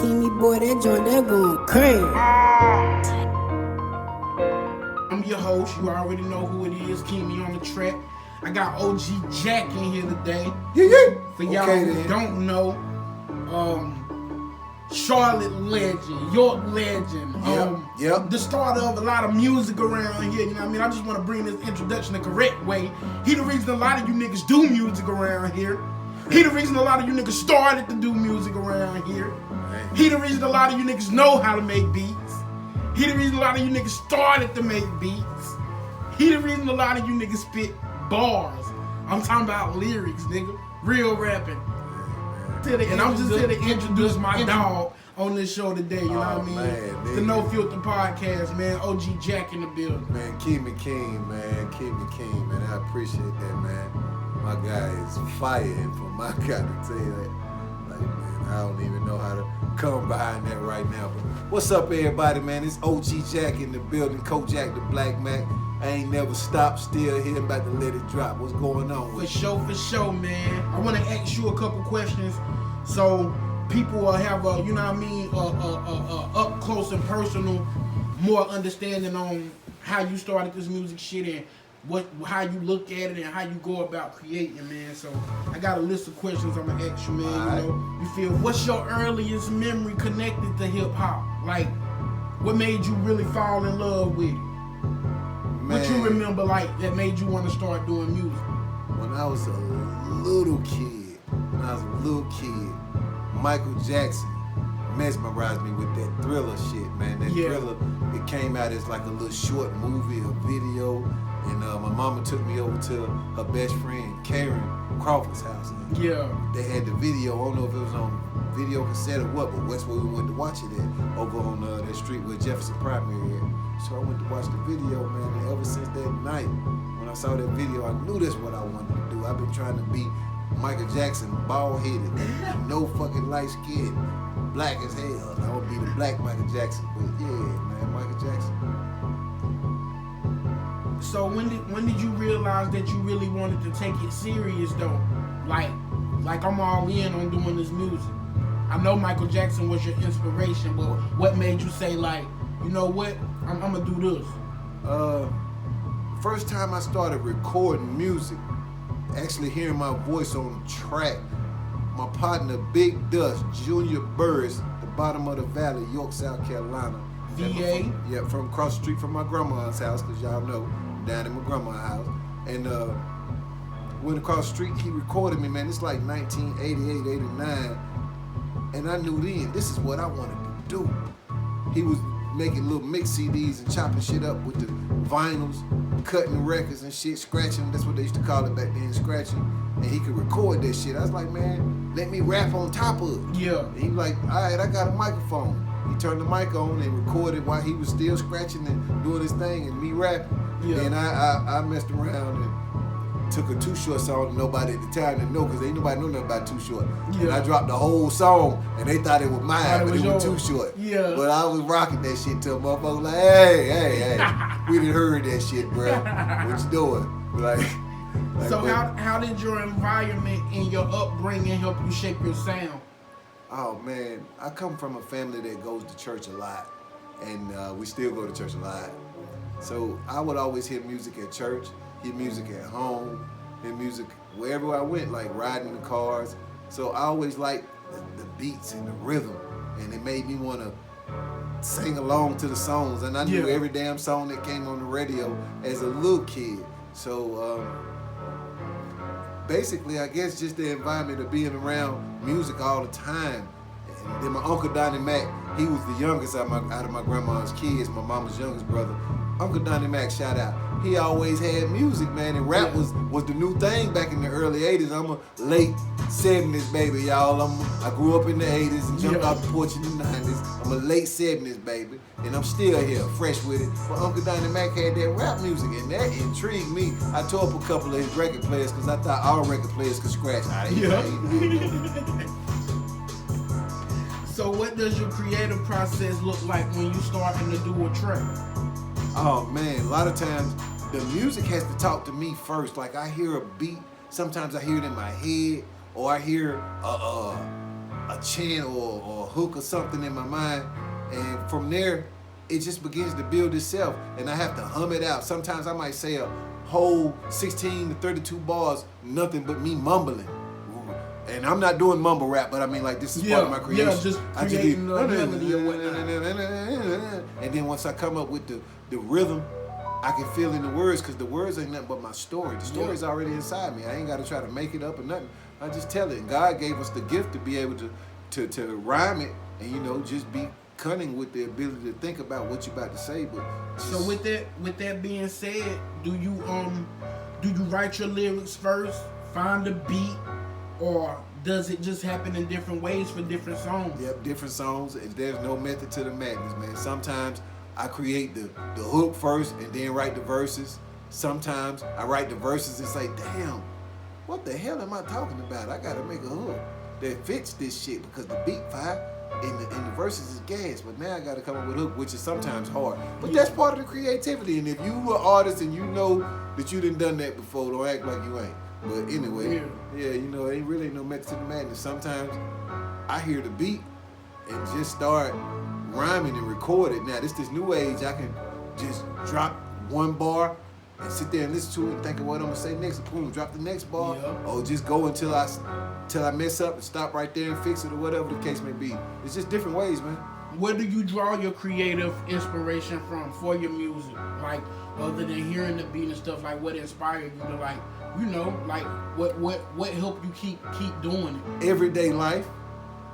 Keemy boy, that joint, that going crazy. I'm your host. You already know who it is. Keem on the track. I got OG Jack in here today. Yeah. For y'all who don't know, Charlotte legend, York legend. The starter of a lot of music around here. You know what I mean? I just want to bring this introduction the correct way. He the reason a lot of you niggas do music around here. He the reason a lot of you niggas started to do music around here. He the reason a lot of you niggas know how to make beats. He the reason a lot of you niggas started to make beats. He the reason a lot of you niggas spit bars. I'm talking about lyrics, nigga. Real rapping. And I'm just here to introduce my dog on this show today, you know what I mean? Man, the No Filter Podcast, man. OG Jack in the building. Man, Keem, man. Keem, man. I appreciate that, man. My guy is fire, and for my guy to tell you that, like, man, I don't even know how to come behind that right now. But what's up, everybody, man? It's OG Jack in the building, Kojak the Black Mac. I ain't never stopped, still here, about to let it drop. What's going on? For sure, man. I want to ask you a couple questions so people will have a, you know what I mean, up close and personal, more understanding on how you started this music shit and how you look at it and how you go about creating, man. So I got a list of questions I'm gonna ask you, man. You know, you feel, what's your earliest memory connected to hip hop? Like, what made you really fall in love with it? What you remember, like, that made you want to start doing music? When I was a little kid, Michael Jackson mesmerized me with that Thriller shit, man. That Thriller, it came out as like a little short movie, a video, and my mama took me over to her best friend, Karen Crawford's house. They had the video, I don't know if it was on video cassette or what, but that's where we went to watch it at, over on that street where Jefferson Primary at. So I went to watch the video, man, and ever since that night, when I saw that video, I knew that's what I wanted to do. I've been trying to be Michael Jackson, bald-headed, no fucking light skin, black as hell. I would be the black Michael Jackson, but yeah, man, Michael Jackson. So when did you realize that you really wanted to take it serious though? Like I'm all in on doing this music. I know Michael Jackson was your inspiration, but what made you say, like, you know what, I'm gonna do this? First time I started recording music, actually hearing my voice on the track, my partner Big Dust, Junior Burris, the bottom of the valley, York, South Carolina. VA? From across the street from my grandma's house, because y'all know, down in my grandma's house. And went across the street, he recorded me, man. It's like 1988, 89. And I knew then, this is what I wanted to do. He was making little mix CDs and chopping shit up with the vinyls, cutting records and shit, scratching, that's what they used to call it back then, scratching. And he could record that shit. I was like, man, let me rap on top of it. Yeah. And he was like, all right, I got a microphone. He turned the mic on and recorded while he was still scratching and doing his thing and me rapping. Yeah. And I messed around and took a Too Short song that nobody at the time didn't know, because ain't nobody know nothing about Too Short. Yeah. And I dropped the whole song and they thought it was mine, but it was Too Short. Yeah. But I was rocking that shit to a motherfucker like, hey, we done heard that shit, bro. What you doing? Like so how did your environment and your upbringing help you shape your sound? Oh man, I come from a family that goes to church a lot, and we still go to church a lot. So I would always hear music at church, hear music at home, hear music wherever I went, like riding the cars. So I always liked the beats and the rhythm, and it made me want to sing along to the songs. And I knew every damn song that came on the radio as a little kid. So basically, I guess just the environment of being around music all the time. And then my Uncle Donnie Mac, he was the youngest out of my grandma's kids, my mama's youngest brother. Uncle Donnie Mac, shout out. He always had music, man, and rap was the new thing back in the early 80s. I'm a late 70s baby, y'all. I grew up in the 80s and jumped off the porch in the 90s. I'm a late 70s baby, and I'm still here, fresh with it. But Uncle Donnie Mac had that rap music, and that intrigued me. I tore up a couple of his record players because I thought all record players could scratch. So what does your creative process look like when you starting to do a track? Oh man, a lot of times the music has to talk to me first. Like I hear a beat, sometimes I hear it in my head, or I hear a a chant or a hook or something in my mind, and from there it just begins to build itself, and I have to hum it out. Sometimes I might say a whole 16 to 32 bars, nothing but me mumbling. And I'm not doing mumble rap, but I mean, like, this is part of my creation. Yeah, just creating the melody or whatnot. And then once I come up with the rhythm, I can feel in the words, because the words ain't nothing but my story. The story's already inside me. I ain't got to try to make it up or nothing. I just tell it. And God gave us the gift to be able to rhyme it and, you know, just be cunning with the ability to think about what you're about to say. But so with that being said, do you write your lyrics first, find a beat, or does it just happen in different ways for different songs? Yep, different songs. And there's no method to the madness, man. Sometimes I create the hook first and then write the verses. Sometimes I write the verses and say, damn, what the hell am I talking about? I gotta make a hook that fits this shit, because the beat fire and the verses is gas. But now I gotta come up with a hook, which is sometimes hard. But that's part of the creativity. And if you are an artist and you know that you done that before, don't act like you ain't. But anyway, yeah, you know, it ain't really no method to the madness. Sometimes I hear the beat and just start rhyming and record it. Now, this new age, I can just drop one bar and sit there and listen to it and think of what I'm gonna say next. Boom, drop the next bar, or just go until I mess up and stop right there and fix it, or whatever the case may be. It's just different ways, man. Where do you draw your creative inspiration from for your music? Like, other than hearing the beat and stuff, like, what inspired you to, like, you know, like, what helped you keep doing it? Everyday life,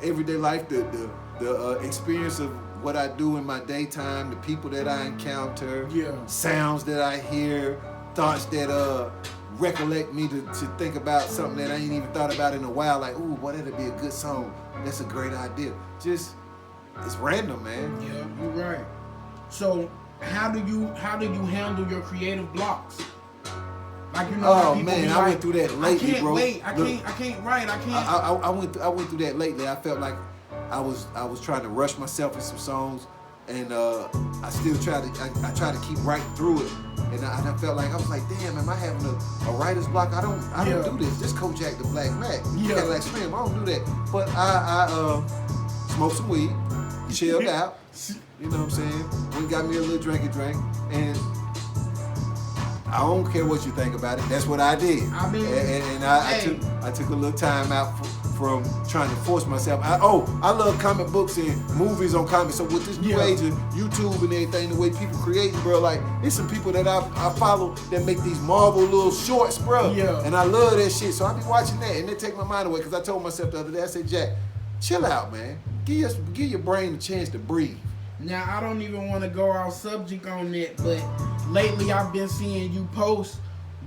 the experience of what I do in my daytime, the people that I encounter, sounds that I hear, thoughts that recollect me to think about something that I ain't even thought about in a while. Like, ooh, boy, that'd be a good song. That's a great idea. Just, it's random, man. Yeah, you're right. So how do you handle your creative blocks? Like, you know, oh man, I went through that lately, I can't write. I went through that lately. I felt like I was trying to rush myself in some songs, and I still try to keep writing through it. And I felt like, I was like, damn, am I having a writer's block? I don't do this. This Kojak the Black Mac, Cadillac Slim, I don't do that. But I smoked some weed, chilled out. You know what I'm saying? We got me a little drinky drink, and I don't care what you think about it. That's what I did. I mean, and I took a little time out from trying to force myself. I love comic books and movies on comics. So with this new age of YouTube and everything, the way people creating, bro, like, there's some people that I follow that make these Marvel little shorts, bro. Yeah. And I love that shit. So I be watching that, and they take my mind away, because I told myself the other day, I said, Jack, chill out, man. Give your brain a chance to breathe. Now, I don't even want to go off subject on that, but lately I've been seeing you post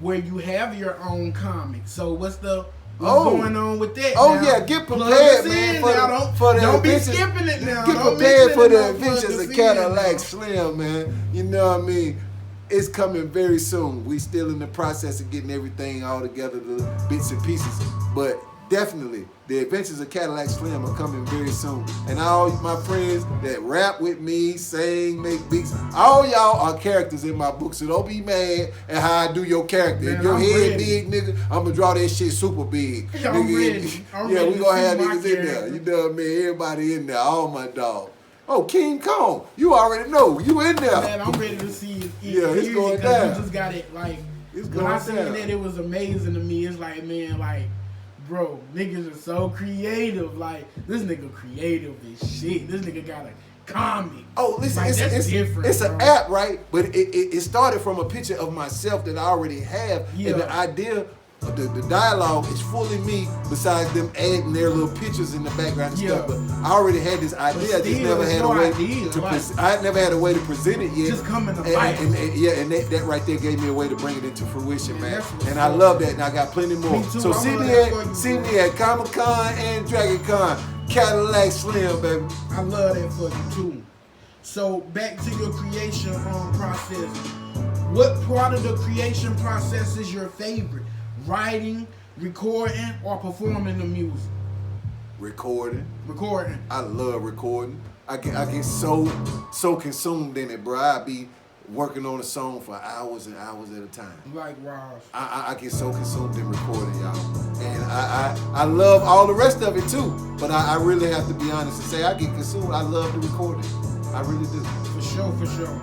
where you have your own comic. So what's going on with that? Oh, now? Yeah, get prepared, man. Don't be skipping it now. Get prepared for the adventures of Cadillac Slim, man. You know what I mean? It's coming very soon. We still in the process of getting everything all together, the bits and pieces. But definitely, the adventures of Cadillac Slim are coming very soon. And all my friends that rap with me, sing, make beats, all y'all are characters in my book. So don't be mad at how I do your character. Man, if your I'm head ready. big, nigga, I'm gonna draw that shit super big. I'm ready. Yeah, we gonna have niggas in there. You know what I mean? Everybody in there, all my dogs. Oh, Keem, come. You already know. You in there. Man, I'm ready to see it. It's going down. You just got it, like, it's when I seen down. that, it was amazing to me. It's like, man, like, bro, niggas are so creative. Like, this nigga creative as shit. This nigga got a comic. Oh, listen, like, it's different. It's an app, right? But it started from a picture of myself that I already have. Yeah. And the idea, the dialogue is fully me, besides them adding their little pictures in the background and stuff. But I already had this idea. I just never had a way I never had a way to present it yet. Just coming to life. And that right there gave me a way to bring it into fruition, man. And I love that, and I got plenty more. So see me at Comic-Con and Dragon Con. Cadillac Slim, baby. I love that for you too. So back to your creation process. What part of the creation process is your favorite? Writing, recording, or performing the music? Recording. Recording. I love recording. I get so consumed in it, bro. I be working on a song for hours and hours at a time. Likewise. I get so consumed in recording, y'all. And I love all the rest of it too. But I really have to be honest and say I get consumed. I love the recording. I really do. For sure, for sure.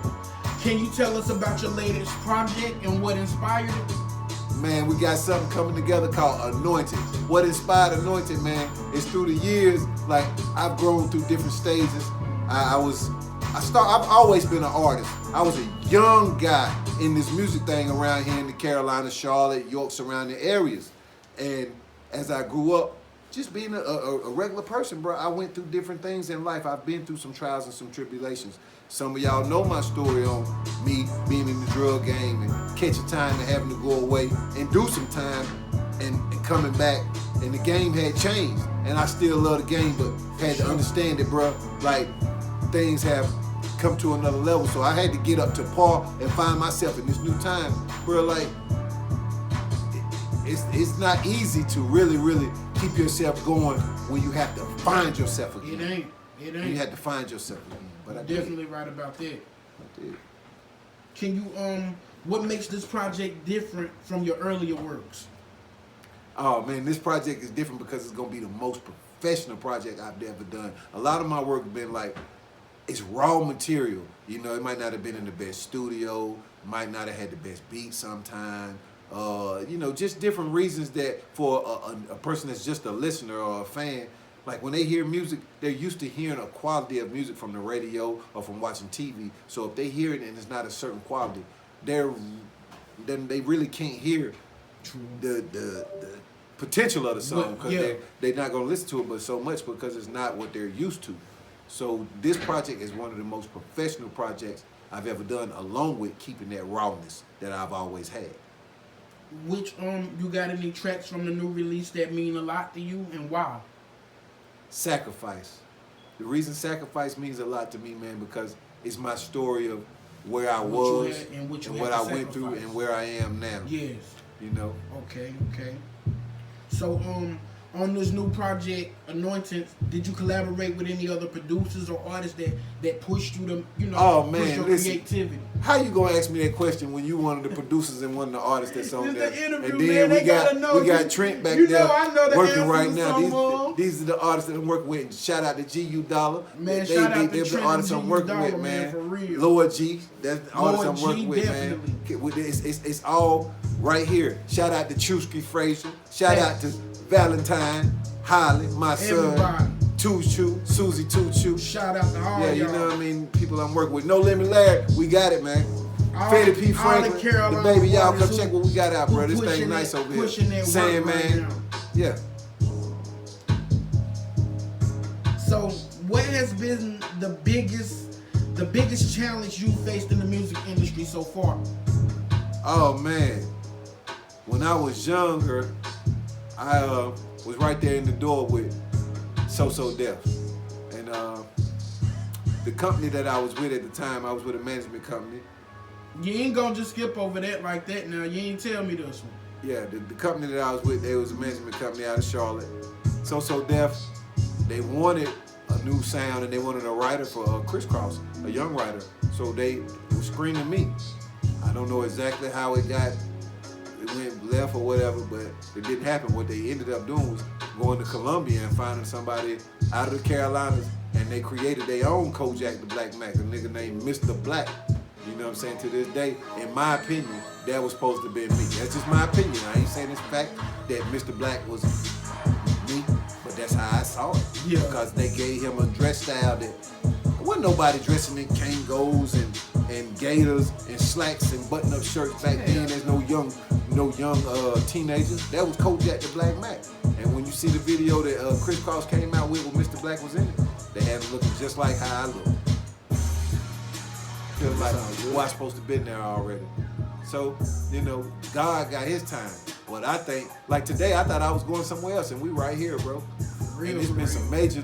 Can you tell us about your latest project and what inspired it? Man, we got something coming together called Anointed. What inspired Anointed, man, is through the years, like I've grown through different stages. I've always been an artist. I was a young guy in this music thing around here in the Carolinas, Charlotte, York, surrounding areas. And as I grew up, just being a regular person, bro, I went through different things in life. I've been through some trials and some tribulations. Some of y'all know my story on me being in the drug game and catching time and having to go away and do some time and coming back. And the game had changed. And I still love the game, but had to understand it, bro. Like, things have come to another level. So I had to get up to par and find myself in this new time. Bro, like, it's not easy to really keep yourself going when you have to find yourself again. It ain't. You had to find yourself again. But I definitely right about that. I did. Can you what makes this project different from your earlier works? Oh man, this project is different because it's gonna be the most professional project I've ever done. A lot of my work has been like, it's raw material. You know, it might not have been in the best studio, might not have had the best beat sometime. You know, just different reasons that for a person that's just a listener or a fan, like when they hear music, they're used to hearing a quality of music from the radio or from watching TV. So if they hear it and it's not a certain quality, then they really can't hear the potential of the song because they're not going to listen to it but so much because it's not what they're used to. So this project is one of the most professional projects I've ever done, along with keeping that rawness that I've always had. Which you got any tracks from the new release that mean a lot to you and why? Sacrifice. The reason Sacrifice means a lot to me, man, because it's my story of where I was and what I went through and where I am now. Yes. You know? Okay. So on this new project, Anointed, did you collaborate with any other producers or artists that pushed you to, push your creativity? How you gonna ask me that question when you one of the producers and one of the artists that's on there? Interview, and then man, we got Trent back there working right now. These are the artists that I'm working with. Shout out to G.U. Dollar. Man, shout out to they're the artists I'm working with, man. For real. Lord G, that's the artists I'm working with, definitely. man. It's all right here. Shout out to Chusky Frazier. Shout out to Valentine, Holly, my son, Tuchu, Susie Tuchu. Shout out to all y'all. You know what I mean? People I'm working with. No Limit Larry, we got it, man. Fetty P. Franklin, the baby, y'all come check what we got out, bro. This thing nice over here. Sandman. Right, yeah. So, what has been the biggest challenge you faced in the music industry so far? Oh man, when I was younger, I was right there in the door with So Def, and the company that I was with at the time, I was with a management company. You ain't gonna just skip over that like that now. You ain't tell me this one. Yeah, the company that I was with, they was a management company out of Charlotte. So Def, they wanted a new sound and they wanted a writer for Crisscross, a young writer. So they were screening me. I don't know exactly how it went left or whatever, but it didn't happen. What they ended up doing was going to Columbia and finding somebody out of the Carolinas, and they created their own Kojak the Black Mac, a nigga named Mr. Black. You know what I'm saying? To this day, in my opinion, that was supposed to be me. That's just my opinion. I ain't saying it's fact that Mr. Black was me, but that's how I saw it. Yeah. Because they gave him a dress style that wasn't nobody dressing in Kangos and gaiters and slacks and button-up shirts back then. There's no young teenagers. That was Kojak the Black Mac. And when you see the video that Crisscross came out with Mr. Black was in it, they had him looking just like how I look. Feels like, I supposed to been there already. So, God got his time. But I think, like today, I thought I was going somewhere else, and we right here, bro. And it's been some major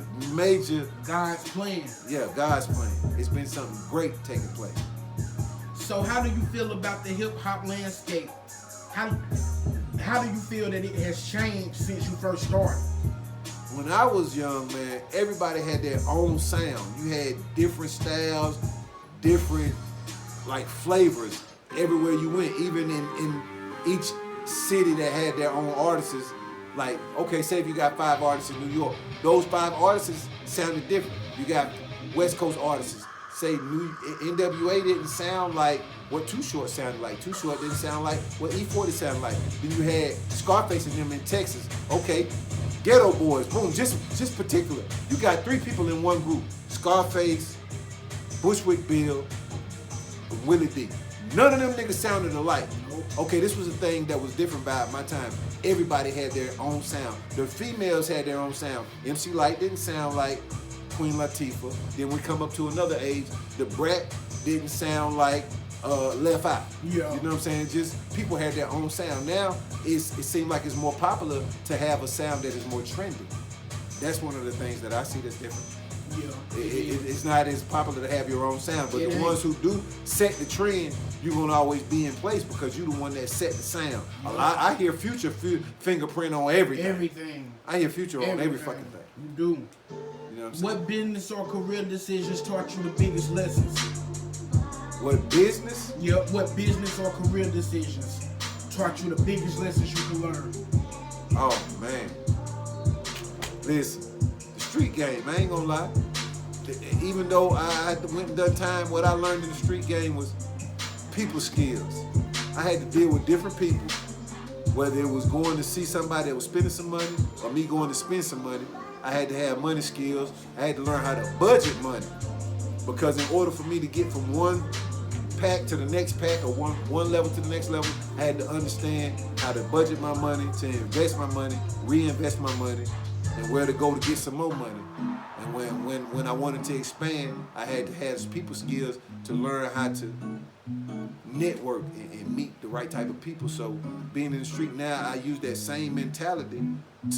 God's plan. Yeah, God's plan. It's been something great taking place. So how do you feel about the hip hop landscape? How do you feel that it has changed since you first started? When I was young, man, everybody had their own sound. You had different styles, different like flavors everywhere you went, even in each city that had their own artists. Like, okay, say if you got 5 artists in New York, those 5 artists sounded different. You got West Coast artists. Say NWA didn't sound like what Too Short sounded like. Too Short didn't sound like what E40 sounded like. Then you had Scarface and them in Texas. Okay, Ghetto Boys, boom, just particular. You got 3 people in one group. Scarface, Bushwick Bill, Willie D. None of them niggas sounded alike. Okay, this was a thing that was different about my time. Everybody had their own sound. The females had their own sound. MC Lyte didn't sound like Queen Latifah. Then we come up to another age, the Brat didn't sound like Left Eye. Yeah. You know what I'm saying? Just people had their own sound. Now it seems like it's more popular to have a sound that is more trendy. That's one of the things that I see that's different. Yeah. It's not as popular to have your own sound, but the ones who do set the trend, you're gonna always be in place because you're the one that set the sound. I hear Future fingerprint on everything. Everything. I hear Future on every fucking thing. You do. You know what business or career decisions taught you the biggest lessons? What business? Yep. What business or career decisions taught you the biggest lessons you can learn? Oh man. Listen, the street game, I ain't gonna lie. Even though I went and done time, what I learned in the street game was people skills. I had to deal with different people, whether it was going to see somebody that was spending some money or me going to spend some money. I had to have money skills. I had to learn how to budget money. Because in order for me to get from one pack to the next pack or one level to the next level, I had to understand how to budget my money, to invest my money, reinvest my money, and where to go to get some more money. And when I wanted to expand, I had to have people skills to learn how to network and meet the right type of people. So being in the street now, I use that same mentality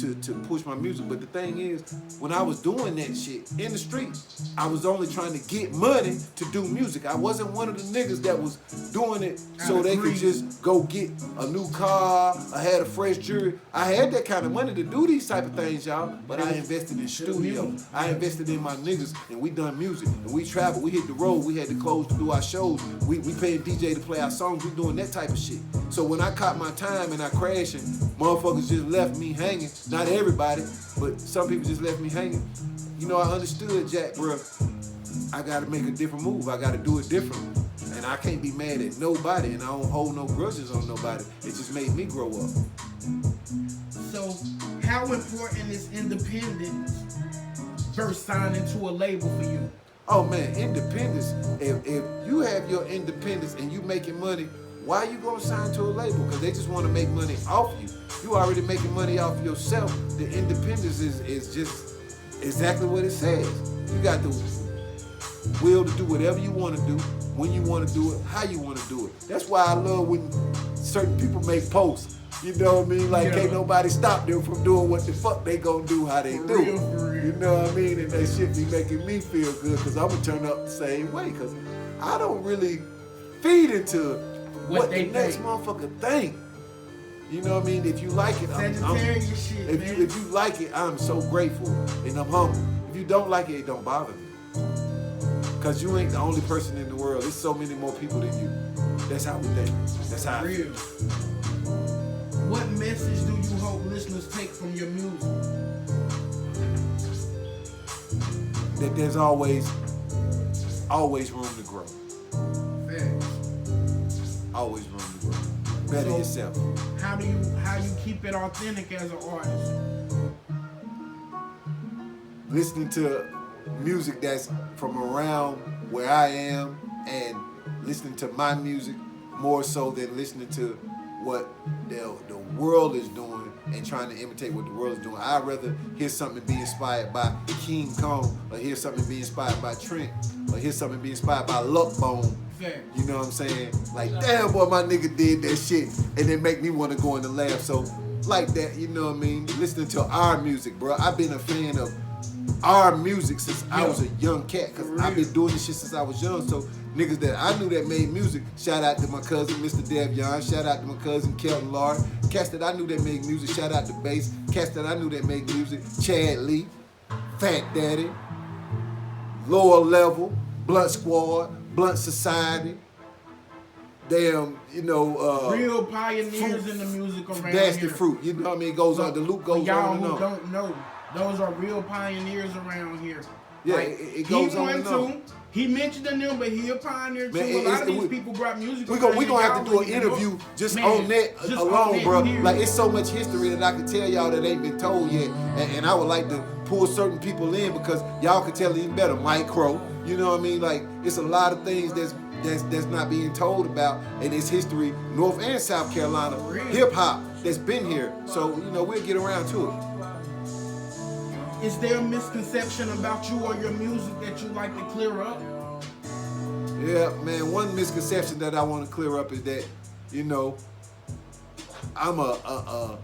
to push my music. But the thing is, when I was doing that shit in the street, I was only trying to get money to do music. I wasn't one of the niggas that was doing it so they could just go get a new car, I had a fresh jewelry. I had that kind of money to do these type of things, y'all, but I invested in studio. I invested in my niggas, and we done music, and we traveled, we hit the road, we had the clothes to do our shows, we paid DJ to play our songs, we doing that type of shit. So when I caught my time and I crashed and motherfuckers just left me hanging, not everybody, but some people just left me hanging. You know, I understood, Jack, bro, I gotta make a different move. I gotta do it different. And I can't be mad at nobody, and I don't hold no grudges on nobody. It just made me grow up. So, how important is independence versus signing to a label for you? Oh man, independence. If you have your independence and you making money, why you gonna sign to a label? Because they just want to make money off you. You already making money off yourself. The independence is just exactly what it says. You got the will to do whatever you want to do, when you want to do it, how you want to do it. That's why I love when certain people make posts. You know what I mean? Like, can't nobody stop them from doing what the fuck they gonna do, how they do. You know what I mean? And that shit be making me feel good because I'm gonna turn up the same way because I don't really feed into what the next motherfucker think. You know what I mean? If you like it, if you like it, I'm so grateful and I'm humble. If you don't like it don't bother me. Cause you ain't the only person in the world. There's so many more people than you. That's how we think. That's how I feel. What message do you hope listeners take from your music? That there's always room to grow. Facts. Always room to grow. Better yourself. How do you keep it authentic as an artist? Listening to music that's from around where I am and listening to my music more so than listening to what the world is doing and trying to imitate what the world is doing. I'd rather hear something be inspired by Keem or hear something be inspired by Trent or hear something be inspired by Luckbone. You know what I'm saying? Like, damn boy, my nigga did that shit and it make me want to go in the lab. So like that, you know what I mean? Listening to our music, bro. I've been a fan of our music since I was a young cat, cause I've been doing this shit since I was young. So niggas that I knew that made music, shout out to my cousin Mr. Devion, shout out to my cousin Kelton Lard, cats that I knew that made music, shout out to Bass, cats that I knew that made music, Chad Lee, Fat Daddy, Lower Level, Blunt Squad, Blunt Society, damn, real pioneers in the music around that's here. the fruit. You know what I mean? It goes on. The loop goes y'all on and who on. don't know, those are real pioneers around here. Yeah, like, it goes on and on. He mentioned them, but he a pioneer too. Man, a lot of these people brought music. We gonna have to do an interview just on that alone, bro. Like, it's so much history that I can tell y'all that ain't been told yet, and I would like to pull certain people in because y'all can tell even better. Mike Crow, you know what I mean? Like, it's a lot of things that's not being told about, and it's history, North and South Carolina, hip hop that's been here. So we'll get around to it. Is there a misconception about you or your music that you like to clear up? Yeah, man, one misconception that I want to clear up is that, I'm a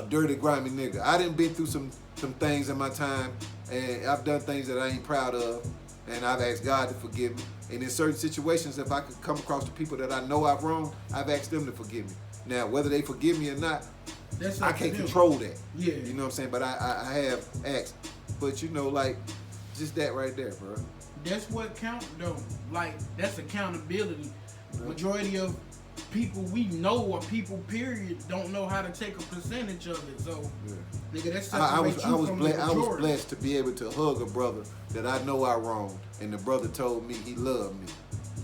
dirty, grimy nigga. I done been through some things in my time, and I've done things that I ain't proud of, and I've asked God to forgive me. And in certain situations, if I could come across the people that I know I've wronged, I've asked them to forgive me. Now, whether they forgive me or not, I can't control that. Yeah. You know what I'm saying? But I have asked. But like, just that right there, bro. That's what counts, though. Like, that's accountability. Right. Majority of people we know, or people period, don't know how to take a percentage of it. So, nigga, that's I was blessed to be able to hug a brother that I know I wronged, and the brother told me he loved me.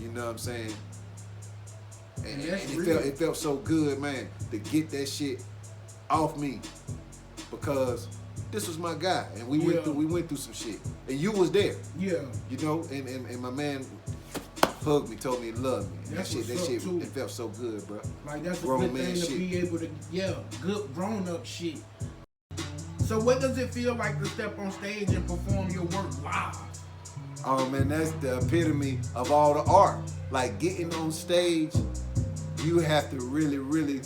You know what I'm saying? And it felt so good, man, to get that shit off me, because this was my guy, and we went through some shit, and you was there. Yeah. And my man hugged me, told me he loved me. And that shit, it felt so good, bro. Like, that's a good thing to be able to, good grown up shit. So what does it feel like to step on stage and perform your work live? Oh man, that's the epitome of all the art. Like, getting on stage, you have to really, really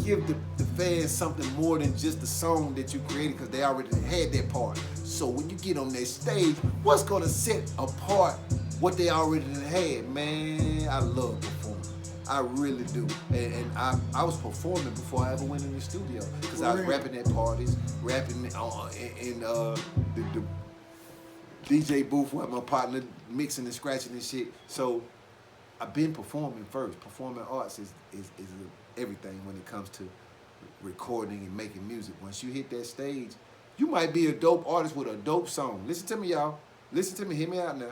give the fans something more than just the song that you created, because they already had that part. So when you get on that stage, what's gonna set apart what they already had? Man, I love performing. I really do. And I was performing before I ever went in the studio, because I was rapping at parties, rapping in the DJ booth with my partner, mixing and scratching and shit. So I've been performing first. Performing arts is everything when it comes to recording and making music. Once you hit that stage, you might be a dope artist with a dope song. Listen to me, y'all. Listen to me. Hear me out now.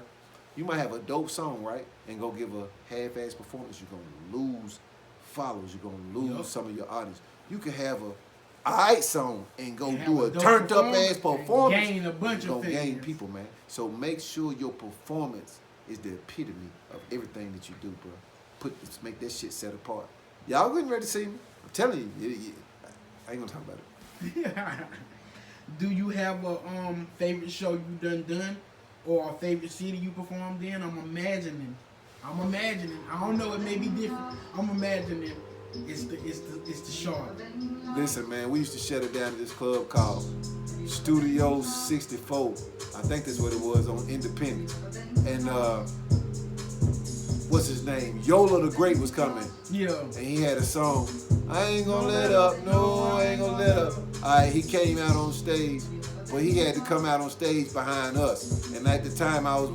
You might have a dope song, right? And go give a half-ass performance. You're going to lose followers. You're going to lose some of your audience. You can have a alright song and go do a turned up ass performance. Gain a bunch of fans. Gain people, man. So make sure your performance is the epitome of everything that you do, bro. Make that shit set apart. Y'all getting ready to see me? I'm telling you, I ain't gonna talk about it. Do you have a favorite show you done, or a favorite city you performed in? I'm imagining. I don't know. It may be different. I'm imagining. It's the Charlotte. Listen, man, we used to shut it down at this club called Studio 64. I think that's what it was, on Independence. And what's his name? Yola the Great was coming. Yeah. And he had a song. I ain't gonna let up. No, I ain't gonna let up. Alright, he came out on stage, but he had to come out on stage behind us. And at the time, I was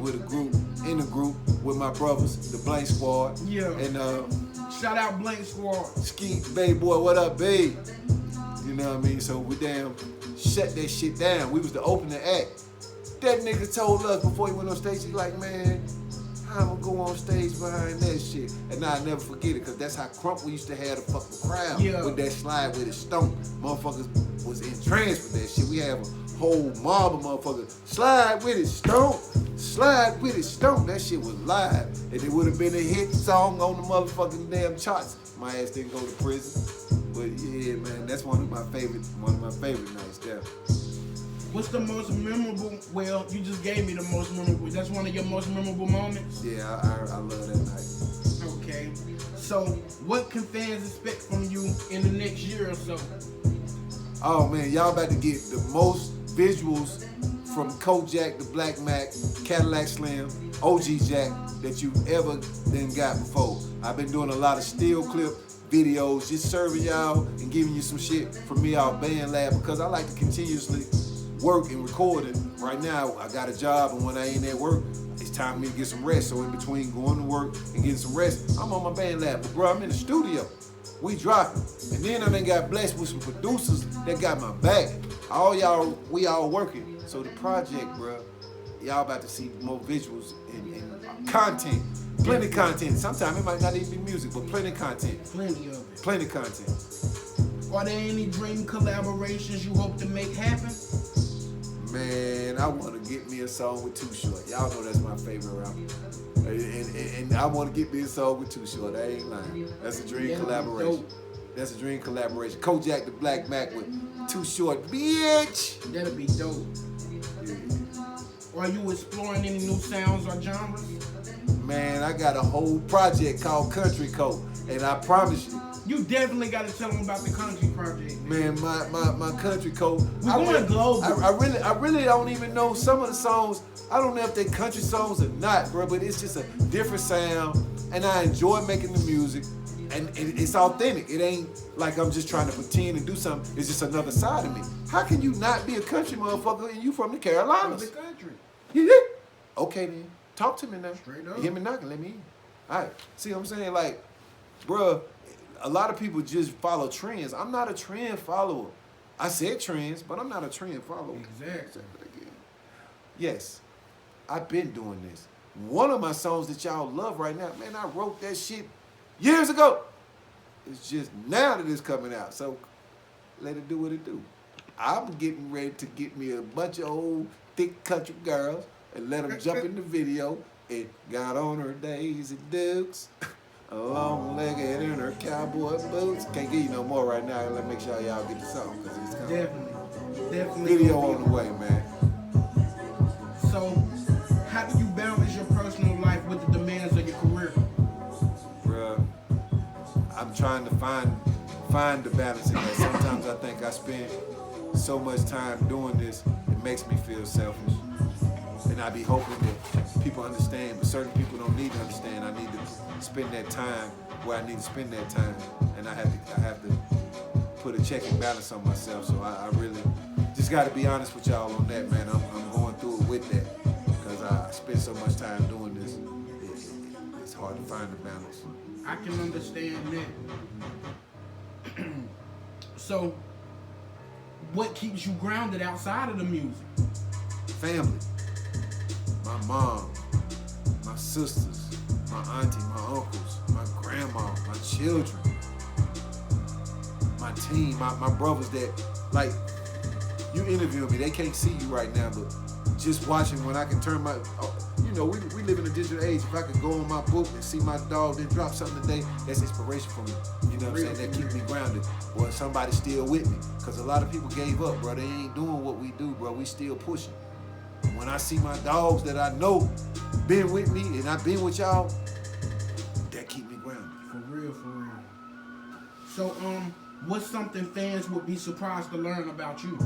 in a group with my brothers, the Blank Squad. Yeah. And shout out Blank Squad. Skeet, babe boy, what up, babe? You know what I mean? So we shut that shit down. We was the opening act. That nigga told us before he went on stage, he's like, man, how I'm gonna go on stage behind that shit? And I'll never forget it, because that's how Crump we used to have the fucking crowd with that slide with his stomp. Motherfuckers was in trance with that shit. We have a whole mob of motherfuckers. Slide with it, stomp. Slide with it, stomp. That shit was live. And it would have been a hit song on the motherfucking damn charts. My ass didn't go to prison. But yeah, man, that's one of my favorite nights there. What's the most memorable? Well, you just gave me the most memorable. That's one of your most memorable moments? Yeah, I love that night. Okay. So, what can fans expect from you in the next year or so? Oh man, y'all about to get the most visuals from Kojak, the Black Mac, Cadillac Slim, OG Jack that you've ever then got before. I've been doing a lot of still clip videos, just serving y'all and giving you some shit from me, our band lab, because I like to continuously work and recording. Right now, I got a job, and when I ain't at work, it's time for me to get some rest. So in between going to work and getting some rest, I'm on my band lab. But bro, I'm in the studio. We dropping. And then I done got blessed with some producers that got my back. We all working. So the project, bro, y'all about to see more visuals and content. Plenty of content. Sometimes it might not even be music, but plenty of content. Plenty of it. Plenty of content. Are there any dream collaborations you hope to make happen? Man, I want to get me a song with Too Short. Y'all know that's my favorite rapper. And I want to get me a song with Too Short. I ain't lying. That's a dream collaboration. That's a dream collaboration. Kojak the Black Mac with Too Short, bitch. That'll be dope. Yeah. Are you exploring any new sounds or genres? Man, I got a whole project called Country Code, and I promise you. You definitely got to tell them about the country project. Man, my Country Code. We're going global. I really don't even know some of the songs. I don't know if they're country songs or not, bro, but it's just a different sound, and I enjoy making the music, and it's authentic. It ain't like I'm just trying to pretend and do something. It's just another side of me. How can you not be a country motherfucker and you from the Carolinas? From the country. Yeah. Okay, then. Talk to me now. Straight up. You hear me knocking, let me in. All right. See what I'm saying? Like, bruh, a lot of people just follow trends. I'm not a trend follower. I said trends, but I'm not a trend follower. Exactly. Yes, I've been doing this. One of my songs that y'all love right now, man, I wrote that shit years ago. It's just now that it's coming out. So let it do what it do. I'm getting ready to get me a bunch of old, thick country girls and let them jump in the video. It got on her Daisy Dukes, long-legged in her cowboy boots. Can't give you no more right now. Let me make sure y'all get the song because it's coming. Definitely. Video on the way, man. So, how do you balance your personal life with the demands of your career? Bruh, I'm trying to find the balance in that. Sometimes I think I spend so much time doing this, it makes me feel selfish. And I be hoping that people understand, but certain people don't need to understand. I need to spend that time where I need to spend that time, and I have to put a check and balance on myself. So I really just got to be honest with y'all on that, man. I'm going through it with that because I spend so much time doing this. It's hard to find the balance. I can understand that. So, what keeps you grounded outside of the music? Family. My mom, my sisters, my auntie, my uncles, my grandma, my children, my team, my brothers that, like, you interviewing me, they can't see you right now, but just watching when I can turn my, you know, we live in a digital age. If I could go on my book and see my dog then drop something today, that's inspiration for me. You know what I'm saying? That keep me grounded. Or somebody's still with me. Because a lot of people gave up, bro. They ain't doing what we do, bro. We still pushing. When I see my dogs that I know been with me and I've been with y'all, that keep me grounded. For real, for real. So, what's something fans would be surprised to learn about you?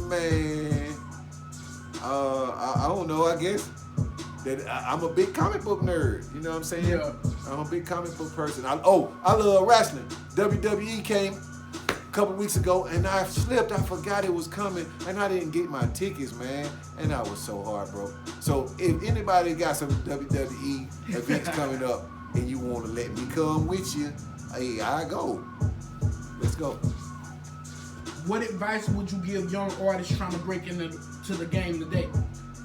Man, I don't know. I guess that I'm a big comic book nerd. You know what I'm saying? Yeah. I'm a big comic book person. I love wrestling. WWE came a couple weeks ago, and I slipped. I forgot it was coming, and I didn't get my tickets, man. And I was so heartbroken. So if anybody got some WWE events coming up, and you want to let me come with you, hey, I go. Let's go. What advice would you give young artists trying to break into the game today?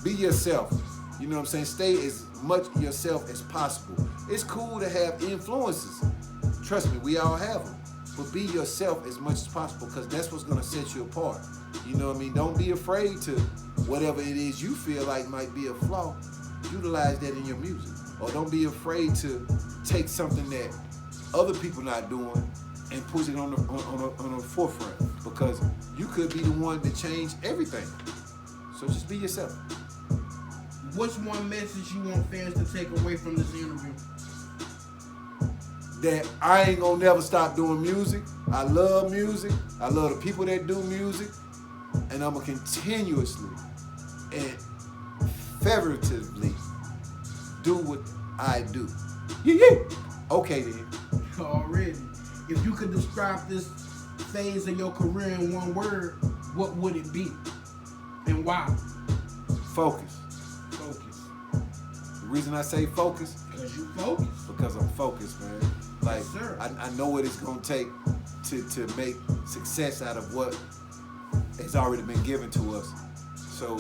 Be yourself. You know what I'm saying? Stay as much yourself as possible. It's cool to have influences. Trust me, we all have them. But be yourself as much as possible because that's what's going to set you apart. You know what I mean? Don't be afraid to whatever it is you feel like might be a flaw. Utilize that in your music. Or don't be afraid to take something that other people not doing and push it on the forefront because you could be the one to change everything. So just be yourself. What's one message you want fans to take away from this interview? That I ain't gonna never stop doing music. I love music. I love the people that do music. And I'm gonna continuously and figuratively do what I do. Yeah. Okay then. Already. If you could describe this phase of your career in one word, what would it be? And why? Focus. Focus. The reason I say focus? Because you focus. Because I'm focused, man. Like, Yes, sir. I know what it's going to take to make success out of what has already been given to us. So,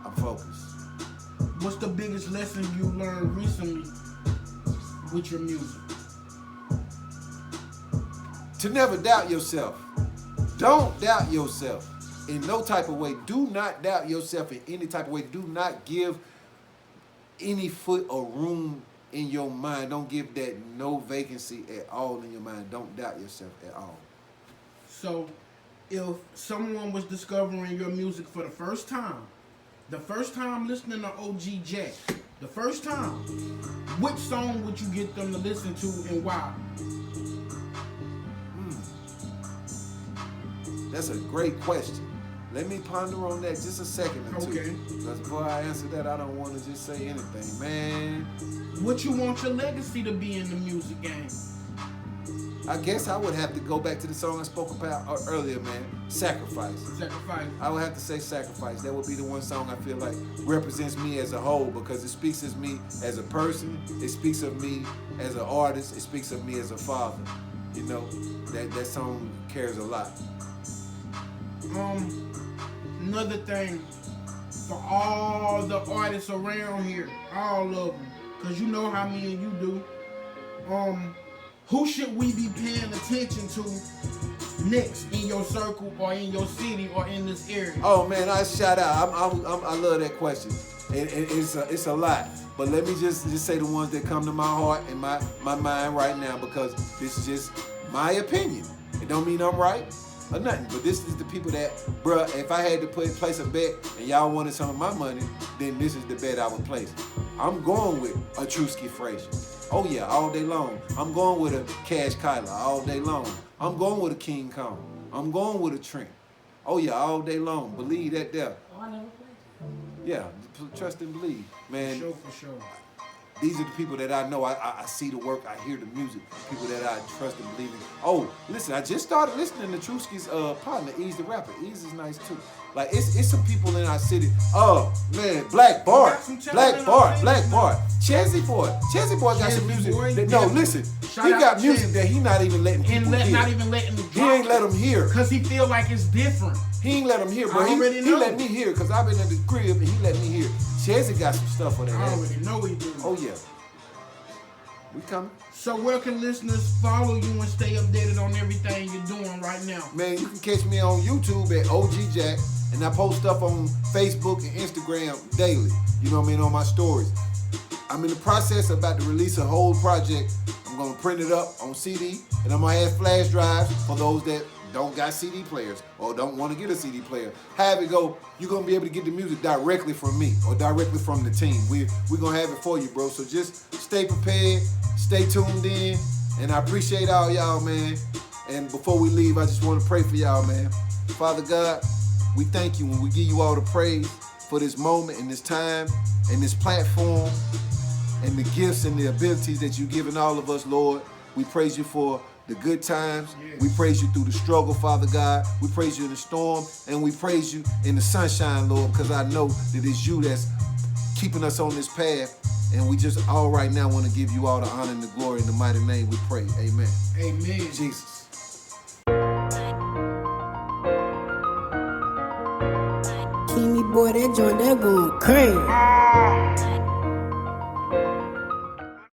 I'm focused. What's the biggest lesson you learned recently with your music? To never doubt yourself. Don't doubt yourself in no type of way. Do not doubt yourself in any type of way. Do not give any foot or room in your mind. Don't give that no vacancy at all in your mind. Don't doubt yourself at all. So, if someone was discovering your music for the first time listening to OG Jack, the first time, which song would you get them to listen to and why? That's a great question. Let me ponder on that just a second or two. Okay. Because before I answer that, I don't want to just say anything, man. What you want your legacy to be in the music game? I guess I would have to go back to the song I spoke about earlier, man. Sacrifice. Sacrifice. I would have to say Sacrifice. That would be the one song I feel like represents me as a whole, because it speaks of me as a person. It speaks of me as an artist. It speaks of me as a father. You know, that song carries a lot. Another thing, for all the artists around here, all of them, because you know how me and you do, who should we be paying attention to next in your circle or in your city or in this area? Oh man, I shout out. I love that question. It's a lot. But let me just say the ones that come to my heart and my mind right now, because this is just my opinion. It don't mean I'm right or nothing, but this is the people that, bruh, if I had to place a bet and y'all wanted some of my money, then this is the bet I would place. I'm going with a Trusky Frazier. Oh yeah, all day long. I'm going with a Cash Kyler all day long. I'm going with a King Kong. I'm going with a Trent. Oh yeah, all day long. Believe that there. Oh, I never played. Yeah, trust and believe. Man, For sure. these are the people that I know. I see the work, I hear the music, people that I trust and believe in. Oh, listen, I just started listening to Trusky's partner, Ease the Rapper. Ease is nice too. Like, it's some people in our city. Oh, man, Black Bart. Chezzy Boy got some music. Listen, Shout he out got to music Chezzy. that he not even letting people hear. Not even letting them He ain't let them hear. because he feel like it's different. He ain't let them hear, but I already he know. let me hear, because I've been in the crib and he let me hear. Chezzy got some stuff on that. I already know he do. Oh, yeah. We coming. So where can listeners follow you and stay updated on everything you're doing right now? Man, you can catch me on YouTube at OG Jack, and I post stuff on Facebook and Instagram daily. You know what I mean, on my stories. I'm in the process about to release a whole project. I'm gonna print it up on CD, and I'm gonna have flash drives for those that don't got CD players or don't want to get a CD player. Have it go, you're gonna be able to get the music directly from me or directly from the team. We're gonna have it for you, bro. So just stay prepared, stay tuned in, and I appreciate all y'all, man. And before we leave, I just want to pray for y'all, man. Father God, we thank you and we give you all the praise for this moment and this time and this platform and the gifts and the abilities that you've given all of us, Lord. We praise you for the good times. Yes. We praise you through the struggle, Father God. We praise you in the storm, and we praise you in the sunshine, Lord, because I know that it's you that's keeping us on this path. And we just all right now want to give you all the honor and the glory. In the mighty name we pray. Amen. Amen. Jesus. Keem boy, that joint, that going crazy.